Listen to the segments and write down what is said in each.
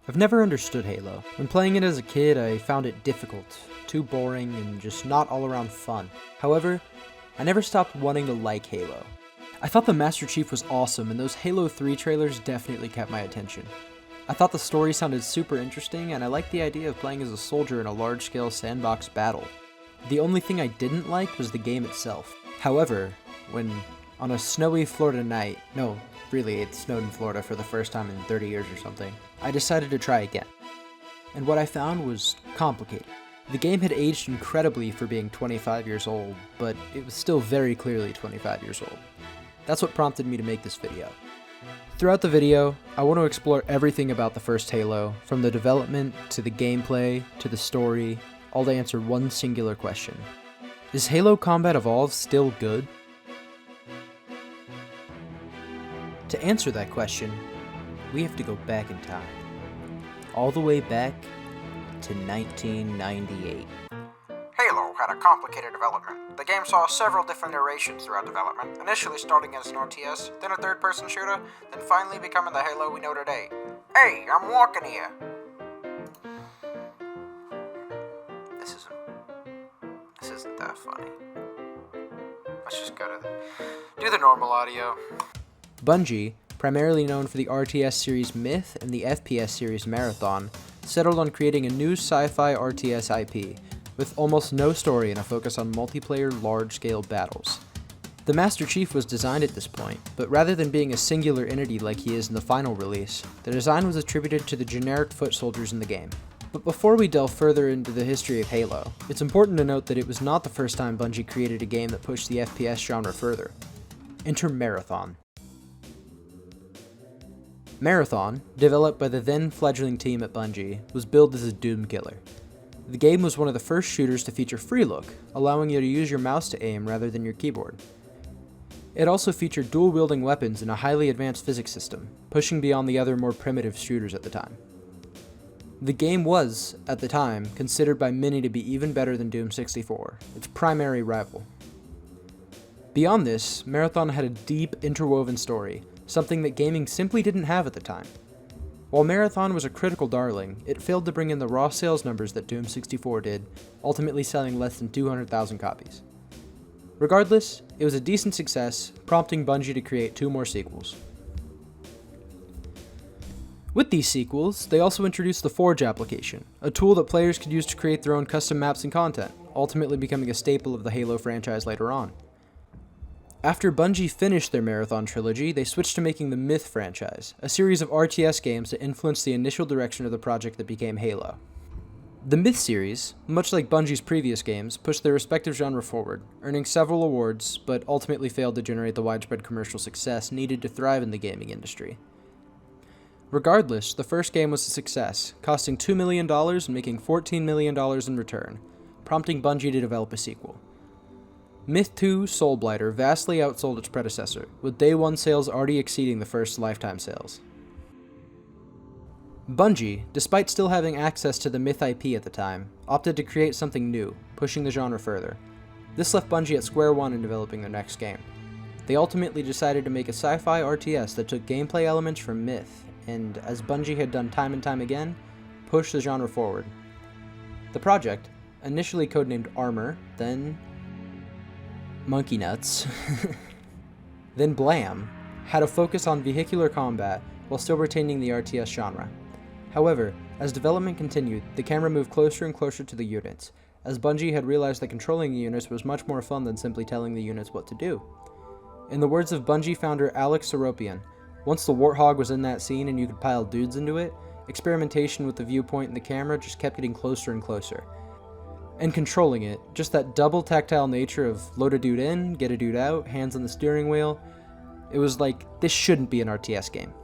I've never understood Halo. When playing it as a kid, I found it difficult, too boring, and just not all around fun. However, I never stopped wanting to like Halo. I thought the Master Chief was awesome, and those Halo 3 trailers definitely kept my attention. I thought the story sounded super interesting, and I liked the idea of playing as a soldier in a large-scale sandbox battle. The only thing I didn't like was the game itself. However, when on a snowy Florida night, no, really, it snowed in Florida for the first time in 30 years or something, I decided to try again. And what I found was complicated. The game had aged incredibly for being 25 years old, but it was still very clearly 25 years old. That's what prompted me to make this video. Throughout the video, I want to explore everything about the first Halo, from the development, to the gameplay, to the story, all to answer one singular question. Is Halo Combat Evolved still good? To answer that question, we have to go back in time. All the way back to 1998. Halo had a complicated development. The game saw several different iterations throughout development, initially starting as an RTS, then a third-person shooter, then finally becoming the Halo we know today. Hey, I'm walking here! This isn't that funny. Let's just do the normal audio. Bungie, primarily known for the RTS series Myth and the FPS series Marathon, settled on creating a new sci-fi RTS IP, with almost no story and a focus on multiplayer large-scale battles. The Master Chief was designed at this point, but rather than being a singular entity like he is in the final release, the design was attributed to the generic foot soldiers in the game. But before we delve further into the history of Halo, it's important to note that it was not the first time Bungie created a game that pushed the FPS genre further. Enter Marathon. Marathon, developed by the then fledgling team at Bungie, was billed as a Doom killer. The game was one of the first shooters to feature free look, allowing you to use your mouse to aim rather than your keyboard. It also featured dual-wielding weapons and a highly advanced physics system, pushing beyond the other more primitive shooters at the time. The game was, at the time, considered by many to be even better than Doom 64, its primary rival. Beyond this, Marathon had a deep, interwoven story, something that gaming simply didn't have at the time. While Marathon was a critical darling, it failed to bring in the raw sales numbers that Doom 64 did, ultimately selling less than 200,000 copies. Regardless, it was a decent success, prompting Bungie to create 2 more sequels. With these sequels, they also introduced the Forge application, a tool that players could use to create their own custom maps and content, ultimately becoming a staple of the Halo franchise later on. After Bungie finished their Marathon trilogy, they switched to making the Myth franchise, a series of RTS games that influenced the initial direction of the project that became Halo. The Myth series, much like Bungie's previous games, pushed their respective genre forward, earning several awards, but ultimately failed to generate the widespread commercial success needed to thrive in the gaming industry. Regardless, the first game was a success, costing $2 million and making $14 million in return, prompting Bungie to develop a sequel. Myth 2 Soulblighter vastly outsold its predecessor, with day 1 sales already exceeding the first lifetime sales. Bungie, despite still having access to the Myth IP at the time, opted to create something new, pushing the genre further. This left Bungie at square one in developing their next game. They ultimately decided to make a sci-fi RTS that took gameplay elements from Myth, and, as Bungie had done time and time again, pushed the genre forward. The project, initially codenamed Armor, then Monkey Nuts, then Blam, had a focus on vehicular combat while still retaining the RTS genre. However, as development continued, the camera moved closer and closer to the units, as Bungie had realized that controlling the units was much more fun than simply telling the units what to do. In the words of Bungie founder Alex Seropian, once the Warthog was in that scene and you could pile dudes into it, experimentation with the viewpoint and the camera just kept getting closer and closer. And controlling it, just that double tactile nature of load a dude in, get a dude out, hands on the steering wheel, it was like, this shouldn't be an RTS game.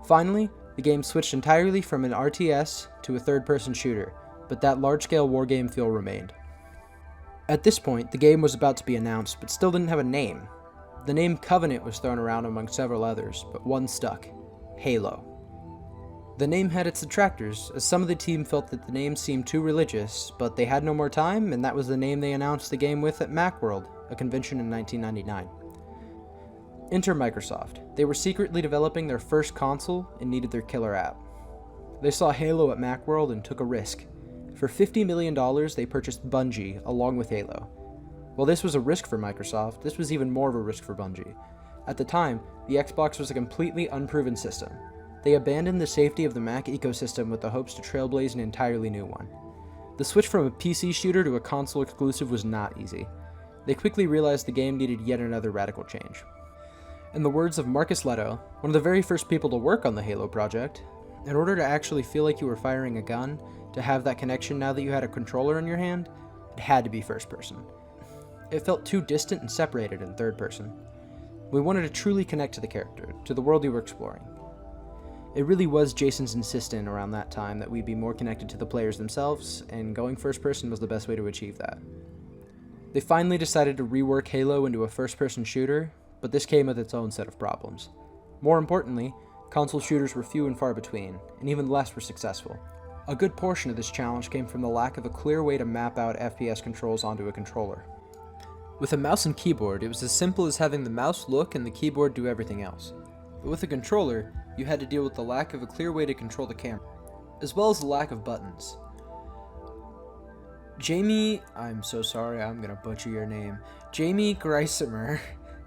Finally, the game switched entirely from an RTS to a third-person shooter, but that large-scale wargame feel remained. At this point, the game was about to be announced, but still didn't have a name. The name Covenant was thrown around among several others, but one stuck: Halo. The name had its detractors, as some of the team felt that the name seemed too religious, but they had no more time, and that was the name they announced the game with at Macworld, a convention in 1999. Enter Microsoft. They were secretly developing their first console and needed their killer app. They saw Halo at Macworld and took a risk. For $50 million, they purchased Bungie along with Halo. While this was a risk for Microsoft, this was even more of a risk for Bungie. At the time, the Xbox was a completely unproven system. They abandoned the safety of the Mac ecosystem with the hopes to trailblaze an entirely new one. The switch from a PC shooter to a console exclusive was not easy. They quickly realized the game needed yet another radical change. In the words of Marcus Leto, one of the very first people to work on the Halo project, in order to actually feel like you were firing a gun, to have that connection now that you had a controller in your hand, it had to be first person. It felt too distant and separated in third person. We wanted to truly connect to the character, to the world you were exploring. It really was Jason's insistence around that time that we be more connected to the players themselves, and going first person was the best way to achieve that. They finally decided to rework Halo into a first-person shooter, but this came with its own set of problems. More importantly, console shooters were few and far between, and even less were successful. A good portion of this challenge came from the lack of a clear way to map out FPS controls onto a controller. With a mouse and keyboard, it was as simple as having the mouse look and the keyboard do everything else. But with a controller, you had to deal with the lack of a clear way to control the camera, as well as the lack of buttons. I'm so sorry, I'm gonna butcher your name. Jamie Greisimer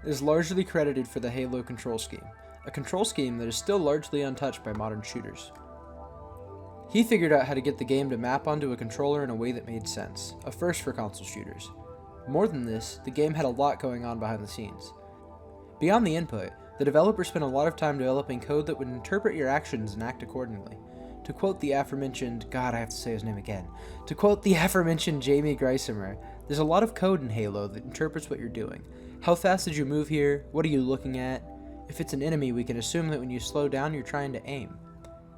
is largely credited for the Halo control scheme, a control scheme that is still largely untouched by modern shooters. He figured out how to get the game to map onto a controller in a way that made sense, a first for console shooters. More than this, the game had a lot going on behind the scenes. Beyond the input, the developer spent a lot of time developing code that would interpret your actions and act accordingly. To quote the aforementioned, To quote the aforementioned Jamie Greisimer, there's a lot of code in Halo that interprets what you're doing. How fast did you move here? What are you looking at? If it's an enemy, we can assume that when you slow down, you're trying to aim.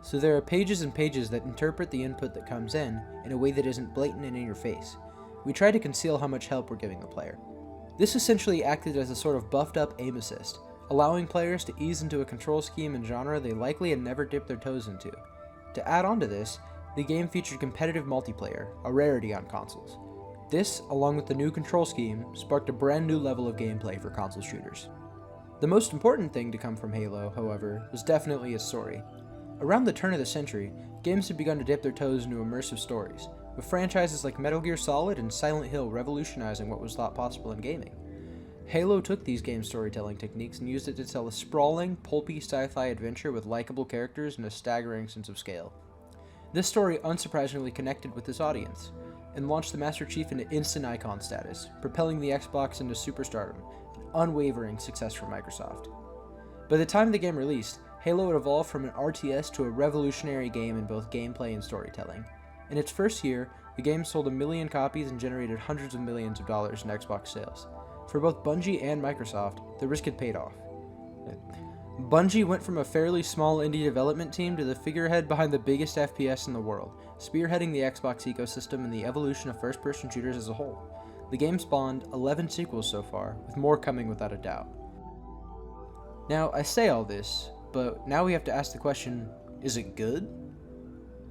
So there are pages and pages that interpret the input that comes in a way that isn't blatant and in your face. We try to conceal how much help we're giving the player. This essentially acted as a sort of buffed up aim assist, allowing players to ease into a control scheme and genre they likely had never dipped their toes into. To add on to this, the game featured competitive multiplayer, a rarity on consoles. This, along with the new control scheme, sparked a brand new level of gameplay for console shooters. The most important thing to come from Halo, however, was definitely its story. Around the turn of the century, games had begun to dip their toes into immersive stories, with franchises like Metal Gear Solid and Silent Hill revolutionizing what was thought possible in gaming. Halo took these game storytelling techniques and used it to tell a sprawling, pulpy sci-fi adventure with likable characters and a staggering sense of scale. This story unsurprisingly connected with its audience, and launched the Master Chief into instant icon status, propelling the Xbox into superstardom, an unwavering success for Microsoft. By the time the game released, Halo had evolved from an RTS to a revolutionary game in both gameplay and storytelling. In its first year, the game sold 1 million copies and generated hundreds of millions of dollars in Xbox sales. For both Bungie and Microsoft, the risk had paid off. Bungie went from a fairly small indie development team to the figurehead behind the biggest FPS in the world, spearheading the Xbox ecosystem and the evolution of first-person shooters as a whole. The game spawned 11 sequels so far, with more coming without a doubt. Now, I say all this, but now we have to ask the question, is it good?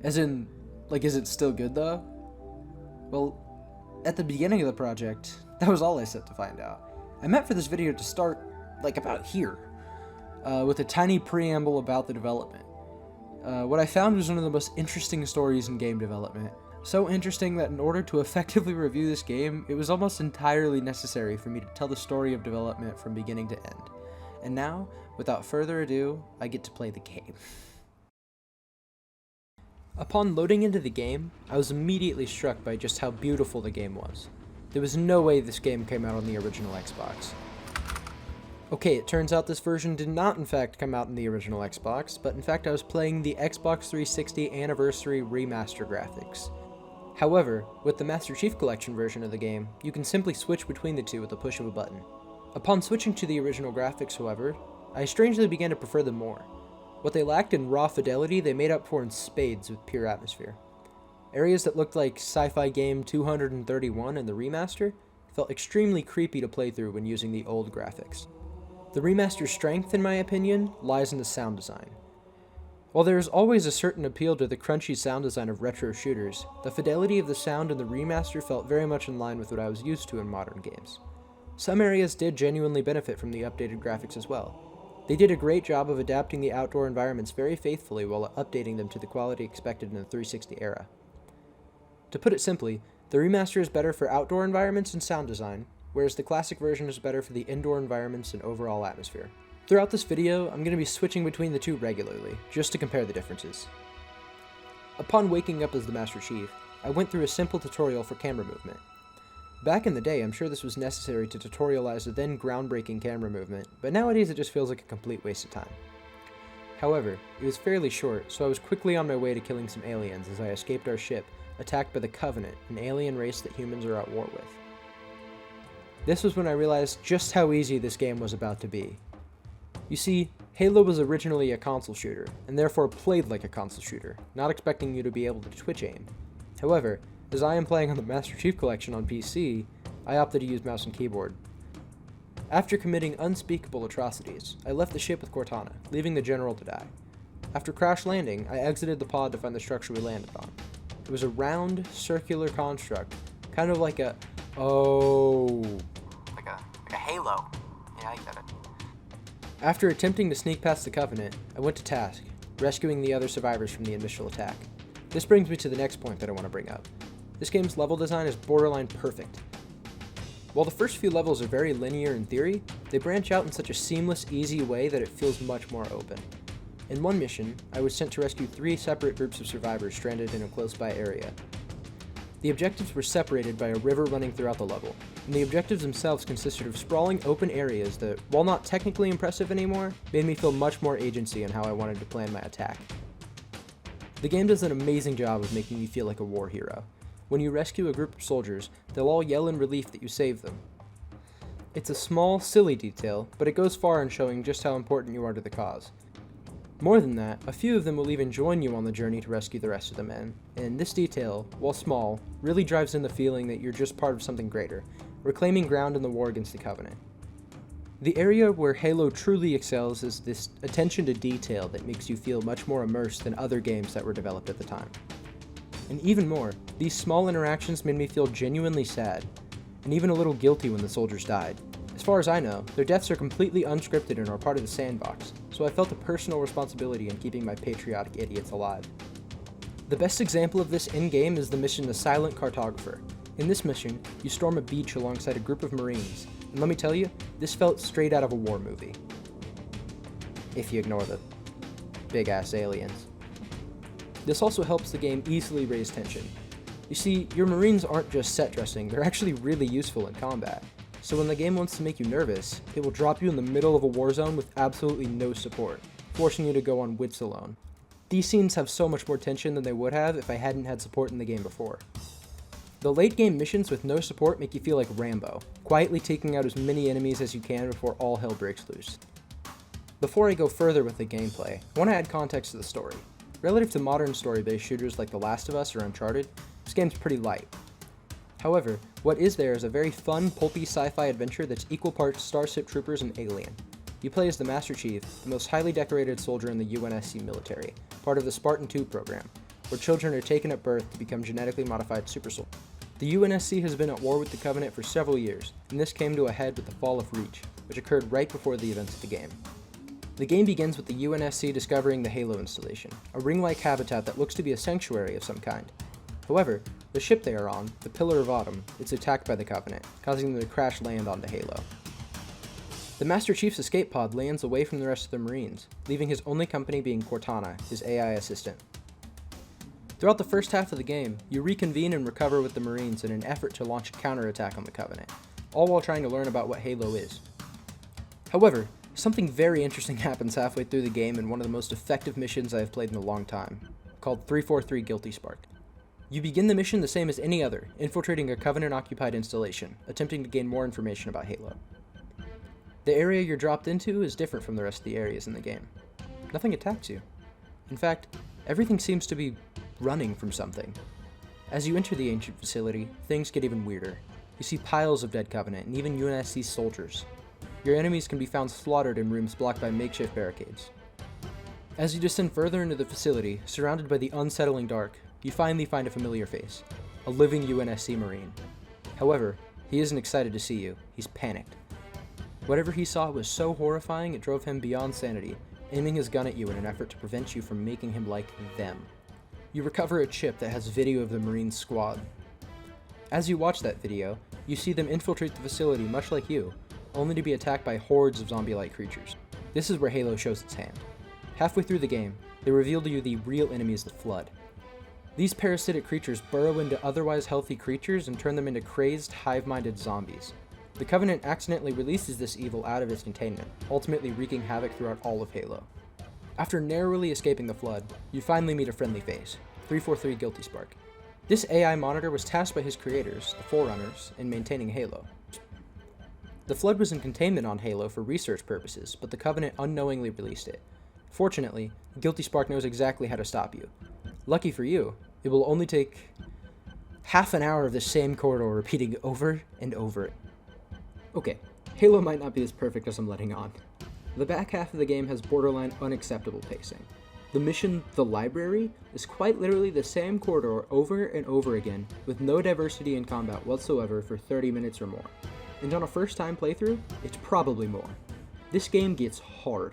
As in, is it still good though? Well, at the beginning of the project, that was all I set to find out. I meant for this video to start, about here, with a tiny preamble about the development. What I found was one of the most interesting stories in game development. So interesting that in order to effectively review this game, it was almost entirely necessary for me to tell the story of development from beginning to end. And now, without further ado, I get to play the game. Upon loading into the game, I was immediately struck by just how beautiful the game was. There was no way this game came out on the original Xbox. Okay, it turns out this version did not in fact come out in the original Xbox, but in fact I was playing the Xbox 360 Anniversary Remaster graphics. However, with the Master Chief Collection version of the game, you can simply switch between the two with the push of a button. Upon switching to the original graphics, however, I strangely began to prefer them more. What they lacked in raw fidelity, they made up for in spades with pure atmosphere. Areas that looked like Sci-Fi Game 231 in the remaster felt extremely creepy to play through when using the old graphics. The remaster's strength, in my opinion, lies in the sound design. While there is always a certain appeal to the crunchy sound design of retro shooters, the fidelity of the sound in the remaster felt very much in line with what I was used to in modern games. Some areas did genuinely benefit from the updated graphics as well. They did a great job of adapting the outdoor environments very faithfully while updating them to the quality expected in the 360 era. To put it simply, the remaster is better for outdoor environments and sound design, whereas the classic version is better for the indoor environments and overall atmosphere. Throughout this video, I'm going to be switching between the two regularly, just to compare the differences. Upon waking up as the Master Chief, I went through a simple tutorial for camera movement. Back in the day, I'm sure this was necessary to tutorialize the then groundbreaking camera movement, but nowadays it just feels like a complete waste of time. However, it was fairly short, so I was quickly on my way to killing some aliens as I escaped our ship, attacked by the Covenant, an alien race that humans are at war with. This was when I realized just how easy this game was about to be. You see, Halo was originally a console shooter, and therefore played like a console shooter, not expecting you to be able to twitch aim. However, as I am playing on the Master Chief Collection on PC, I opted to use mouse and keyboard. After committing unspeakable atrocities, I left the ship with Cortana, leaving the General to die. After crash landing, I exited the pod to find the structure we landed on. It was a round, circular construct, kind of like a... Like a halo. Yeah, I get it. After attempting to sneak past the Covenant, I went to task, rescuing the other survivors from the initial attack. This brings me to the next point that I want to bring up. This game's level design is borderline perfect. While the first few levels are very linear in theory, they branch out in such a seamless, easy way that it feels much more open. In one mission, I was sent to rescue 3 separate groups of survivors stranded in a close-by area. The objectives were separated by a river running throughout the level, and the objectives themselves consisted of sprawling open areas that, while not technically impressive anymore, made me feel much more agency in how I wanted to plan my attack. The game does an amazing job of making you feel like a war hero. When you rescue a group of soldiers, they'll all yell in relief that you saved them. It's a small, silly detail, but it goes far in showing just how important you are to the cause. More than that, a few of them will even join you on the journey to rescue the rest of the men, and this detail, while small, really drives in the feeling that you're just part of something greater, reclaiming ground in the war against the Covenant. The area where Halo truly excels is this attention to detail that makes you feel much more immersed than other games that were developed at the time. And even more, these small interactions made me feel genuinely sad, and even a little guilty when the soldiers died. As far as I know, their deaths are completely unscripted and are part of the sandbox, so I felt a personal responsibility in keeping my patriotic idiots alive. The best example of this in-game is the mission The Silent Cartographer. In this mission, you storm a beach alongside a group of Marines, and let me tell you, this felt straight out of a war movie. If you ignore the big-ass aliens. This also helps the game easily raise tension. You see, your Marines aren't just set dressing, they're actually really useful in combat. So when the game wants to make you nervous, it will drop you in the middle of a war zone with absolutely no support, forcing you to go on wits alone. These scenes have so much more tension than they would have if I hadn't had support in the game before. The late game missions with no support make you feel like Rambo, quietly taking out as many enemies as you can before all hell breaks loose. Before I go further with the gameplay, I want to add context to the story. Relative to modern story-based shooters like The Last of Us or Uncharted, this game's pretty light. However, what is there is a very fun, pulpy sci-fi adventure that's equal parts Starship Troopers and Alien. You play as the Master Chief, the most highly decorated soldier in the UNSC military, part of the Spartan 2 program, where children are taken at birth to become genetically modified super soldiers. The UNSC has been at war with the Covenant for several years, and this came to a head with the fall of Reach, which occurred right before the events of the game. The game begins with the UNSC discovering the Halo installation, a ring-like habitat that looks to be a sanctuary of some kind. However, the ship they are on, the Pillar of Autumn, is attacked by the Covenant, causing them to crash land onto Halo. The Master Chief's escape pod lands away from the rest of the Marines, leaving his only company being Cortana, his AI assistant. Throughout the first half of the game, you reconvene and recover with the Marines in an effort to launch a counterattack on the Covenant, all while trying to learn about what Halo is. However, something very interesting happens halfway through the game in one of the most effective missions I have played in a long time, called 343 Guilty Spark. You begin the mission the same as any other, infiltrating a Covenant-occupied installation, attempting to gain more information about Halo. The area you're dropped into is different from the rest of the areas in the game. Nothing attacks you. In fact, everything seems to be running from something. As you enter the ancient facility, things get even weirder. You see piles of dead Covenant and even UNSC soldiers. Your enemies can be found slaughtered in rooms blocked by makeshift barricades. As you descend further into the facility, surrounded by the unsettling dark, you finally find a familiar face, a living UNSC Marine. However, he isn't excited to see you, he's panicked. Whatever he saw was so horrifying it drove him beyond sanity, aiming his gun at you in an effort to prevent you from making him like them. You recover a chip that has video of the Marine squad. As you watch that video, you see them infiltrate the facility much like you, only to be attacked by hordes of zombie-like creatures. This is where Halo shows its hand. Halfway through the game, they reveal to you the real enemy is the Flood. These parasitic creatures burrow into otherwise healthy creatures and turn them into crazed, hive-minded zombies. The Covenant accidentally releases this evil out of its containment, ultimately wreaking havoc throughout all of Halo. After narrowly escaping the Flood, you finally meet a friendly face, 343 Guilty Spark. This AI monitor was tasked by his creators, the Forerunners, in maintaining Halo. The Flood was in containment on Halo for research purposes, but the Covenant unknowingly released it. Fortunately, Guilty Spark knows exactly how to stop you. Lucky for you, it will only take half an hour of the same corridor repeating over and over. Okay, Halo might not be as perfect as I'm letting on. The back half of the game has borderline unacceptable pacing. The mission, The Library, is quite literally the same corridor over and over again, with no diversity in combat whatsoever for 30 minutes or more. And on a first-time playthrough, it's probably more. This game gets hard.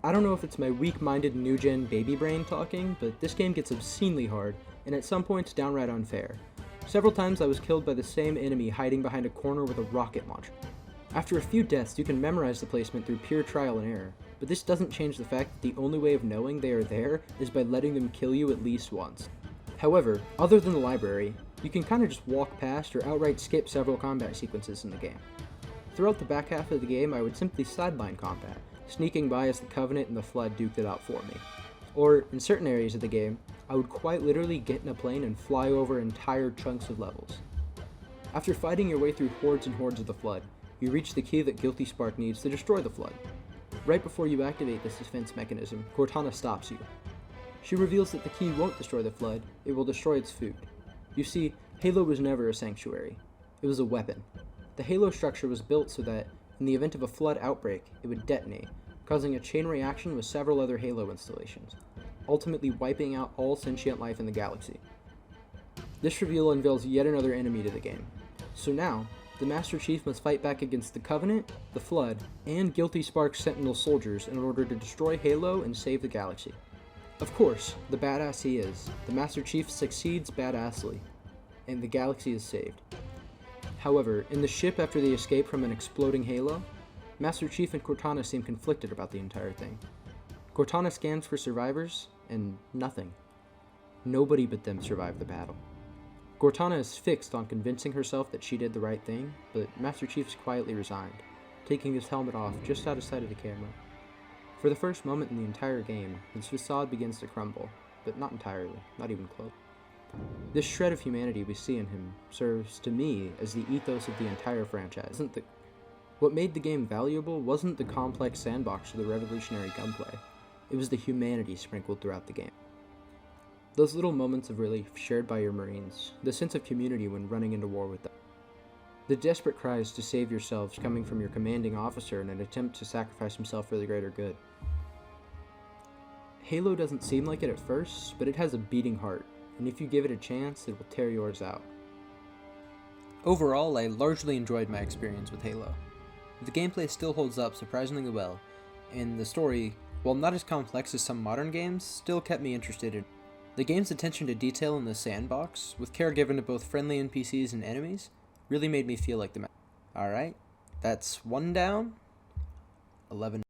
I don't know if it's my weak-minded new-gen baby brain talking, but this game gets obscenely hard, and at some points downright unfair. Several times I was killed by the same enemy hiding behind a corner with a rocket launcher. After a few deaths, you can memorize the placement through pure trial and error, but this doesn't change the fact that the only way of knowing they are there is by letting them kill you at least once. However, other than the library, you can kinda just walk past or outright skip several combat sequences in the game. Throughout the back half of the game, I would simply sideline combat, sneaking by as the Covenant and the Flood duked it out for me. Or, in certain areas of the game, I would quite literally get in a plane and fly over entire chunks of levels. After fighting your way through hordes and hordes of the Flood, you reach the key that Guilty Spark needs to destroy the Flood. Right before you activate this defense mechanism, Cortana stops you. She reveals that the key won't destroy the Flood, it will destroy its food. You see, Halo was never a sanctuary. It was a weapon. The Halo structure was built so that, in the event of a Flood outbreak, it would detonate, causing a chain reaction with several other Halo installations, ultimately wiping out all sentient life in the galaxy. This reveal unveils yet another enemy to the game. So now, the Master Chief must fight back against the Covenant, the Flood, and Guilty Spark's Sentinel soldiers in order to destroy Halo and save the galaxy. Of course, the badass he is, the Master Chief succeeds badassly, and the galaxy is saved. However, in the ship after the escape from an exploding Halo, Master Chief and Cortana seem conflicted about the entire thing. Cortana scans for survivors, and nothing. Nobody but them survived the battle. Cortana is fixed on convincing herself that she did the right thing, but Master Chief is quietly resigned, taking his helmet off just out of sight of the camera. For the first moment in the entire game, his facade begins to crumble, but not entirely, not even close. This shred of humanity we see in him serves, to me, as the ethos of the entire franchise. What made the game valuable wasn't the complex sandbox or the revolutionary gunplay, it was the humanity sprinkled throughout the game. Those little moments of relief shared by your Marines, the sense of community when running into war with them, the desperate cries to save yourselves coming from your commanding officer in an attempt to sacrifice himself for the greater good. Halo doesn't seem like it at first, but it has a beating heart, and if you give it a chance, it will tear yours out. Overall, I largely enjoyed my experience with Halo. The gameplay still holds up surprisingly well, and the story, while not as complex as some modern games, still kept me interested in. The game's attention to detail in the sandbox, with care given to both friendly NPCs and enemies, really made me feel like the Alright, that's 1 down, 11